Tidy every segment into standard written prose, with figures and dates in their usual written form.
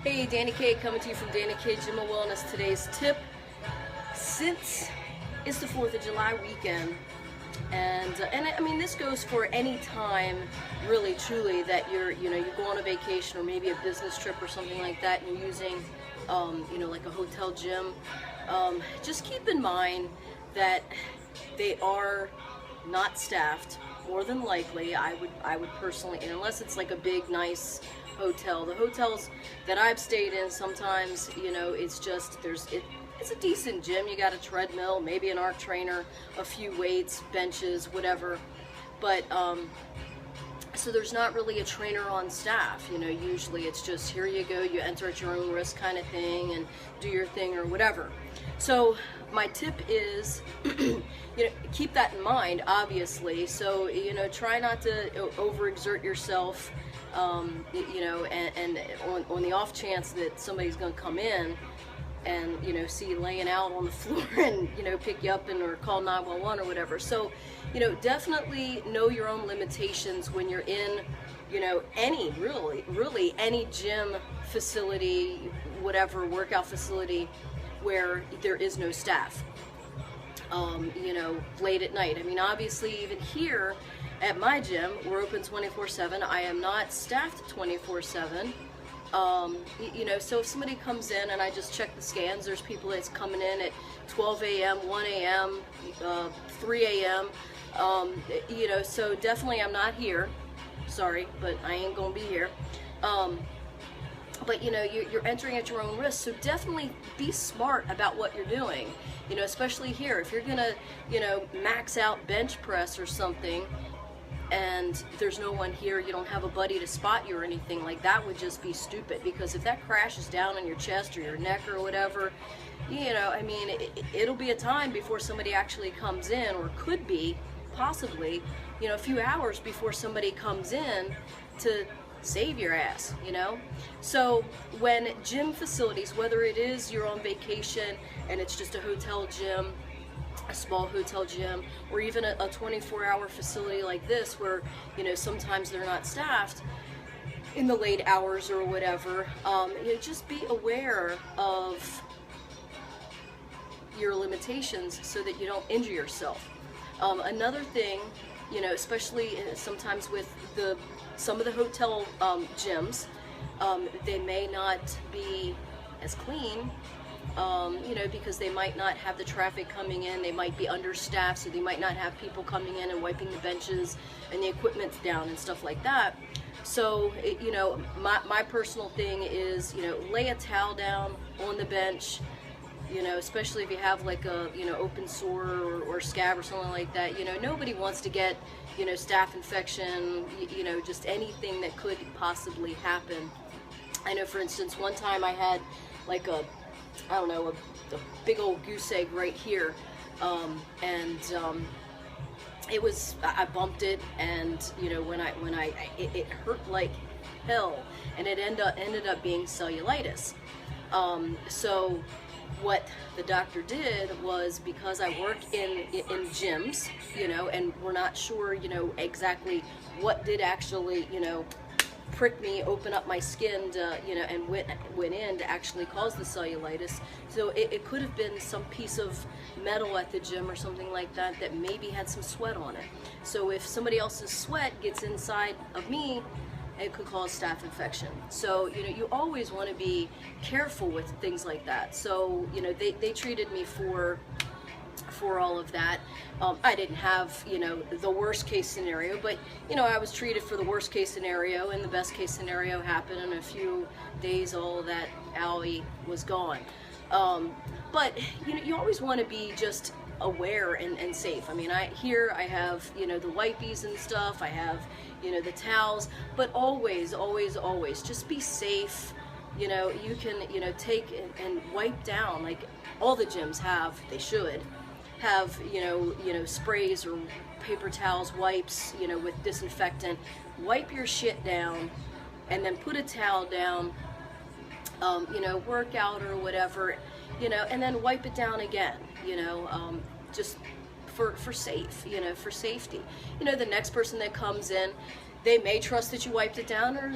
Hey, Danny K coming to you from Danny K Gym and Wellness. Today's tip, since it's the 4th of July weekend, and I mean this goes for any time, really truly, that you go on a vacation or maybe a business trip or something like that, and you're using like a hotel gym. Just keep in mind that they are not staffed. More than likely, I would personally, and unless it's like a big nice hotel. The hotels that I've stayed in, sometimes it's just it's a decent gym. You got a treadmill, maybe an arc trainer, a few weights, benches, whatever, but so there's not really a trainer on staff. Usually it's just, here you go, you enter at your own risk kind of thing and do your thing or whatever. So my tip is keep that in mind, obviously. So try not to overexert yourself, and on the off chance that somebody's going to come in and see you laying out on the floor and pick you up or call 911 or whatever. So definitely know your own limitations when you're in any really any gym facility, whatever workout facility where there is no staff. Late at night. I mean, obviously, even here at my gym, we're open 24/7. I am not staffed 24/7. So if somebody comes in and I just check the scans, there's people that's coming in at 12 a.m., 1 a.m., 3 a.m. So definitely I'm not here. Sorry, but I ain't gonna be here. But you're entering at your own risk, so definitely be smart about what you're doing. Especially here, if you're gonna max out bench press or something and there's no one here, you don't have a buddy to spot you or anything, like that would just be stupid, because if that crashes down on your chest or your neck or whatever, I mean, it'll be a time before somebody actually comes in, or could be possibly a few hours before somebody comes in to save your ass. So when gym facilities, whether it is you're on vacation and it's just a hotel gym, a small hotel gym, or even a 24-hour facility like this where sometimes they're not staffed in the late hours or whatever, just be aware of your limitations so that you don't injure yourself. Another thing, especially sometimes with some of the hotel gyms, they may not be as clean, because they might not have the traffic coming in. They might be understaffed, so they might not have people coming in and wiping the benches and the equipment's down and stuff like that. So, my personal thing is, lay a towel down on the bench, especially if you have like a, open sore or scab or something like that. Nobody wants to get, staph infection, just anything that could possibly happen. I know, for instance, one time I had like a big old goose egg right here, it was, I bumped it, and it hurt like hell, and it ended up being cellulitis. So what the doctor did was, because I work in gyms, and we're not sure, exactly what did actually, prick me, open up my skin to, and went in to actually cause the cellulitis. So it could have been some piece of metal at the gym or something like that that maybe had some sweat on it. So if somebody else's sweat gets inside of me, it could cause staph infection. So you always want to be careful with things like that. So they treated me for all of that. I didn't have the worst case scenario, but I was treated for the worst case scenario, and the best case scenario happened. In a few days, all of that owie was gone. But you always want to be just aware and safe. I mean, I have the wipies and stuff. I have the towels, but always just be safe. You can take and wipe down, like all the gyms have. They should have sprays or paper towels, wipes, with disinfectant. Wipe your shit down, and then put a towel down, work out or whatever, and then wipe it down again, just for safety. The next person that comes in, they may trust that you wiped it down, or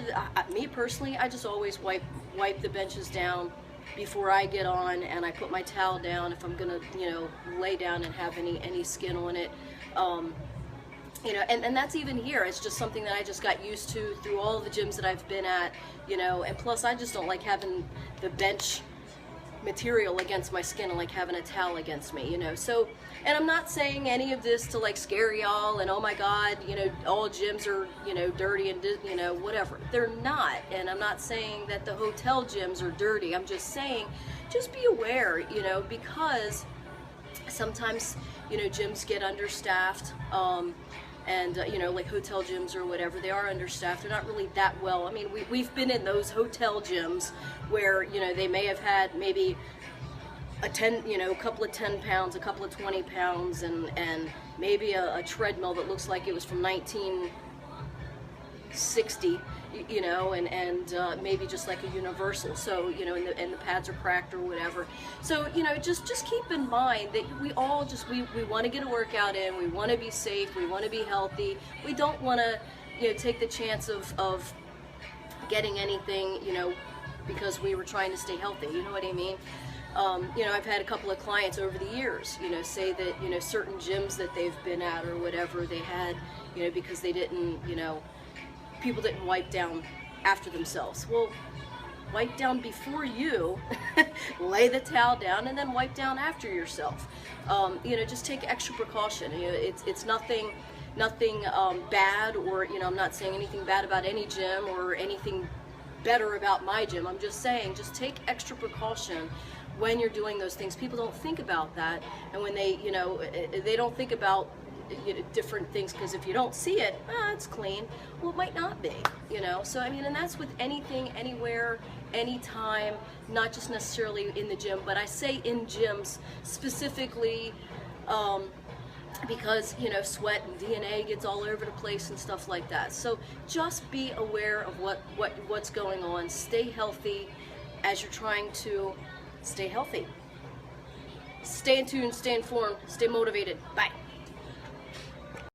me personally, I just always wipe wipe the benches down before I get on, and I put my towel down if I'm gonna, you know, lay down and have any skin on it. You know, and that's even here. It's just something that I just got used to through all the gyms that I've been at, you know, and plus I just don't like having the bench material against my skin and like having a towel against me, you know. So, and I'm not saying any of this to like scare y'all and oh my god, you know, all gyms are, you know, dirty and, you know, whatever. They're not. And I'm not saying that the hotel gyms are dirty. I'm just saying, just be aware, you know, because sometimes, you know, gyms get understaffed, and you know, like hotel gyms or whatever, they are understaffed. They're not really that well. I mean, we've been in those hotel gyms where, you know, they may have had maybe a couple of 10 pounds, a couple of 20 pounds, and maybe a treadmill that looks like it was from 1960, you know, and maybe just like a universal. So, you know, and the pads are cracked or whatever. So, you know, just keep in mind that we all we want to get a workout in, we want to be safe, we want to be healthy. We don't want to, you know, take the chance of getting anything, you know, because we were trying to stay healthy, you know what I mean? You know, I've had a couple of clients over the years, you know, say that, you know, certain gyms that they've been at or whatever, they had, you know, because they didn't, you know, people didn't wipe down after themselves. Well, wipe down before you lay the towel down, and then wipe down after yourself. You know, just take extra precaution. You know, it's nothing bad, or, you know, I'm not saying anything bad about any gym or anything better about my gym. I'm just saying, just take extra precaution when you're doing those things. People don't think about that, and when they, you know, they don't think about, you know, different things, because if you don't see it, it's clean. Well, it might not be, you know. So I mean, and that's with anything, anywhere, anytime, not just necessarily in the gym, but I say in gyms specifically, because, you know, sweat and DNA gets all over the place and stuff like that. So just be aware of what's going on. Stay healthy as you're trying to stay healthy. Stay in tune, stay informed, stay motivated. Bye.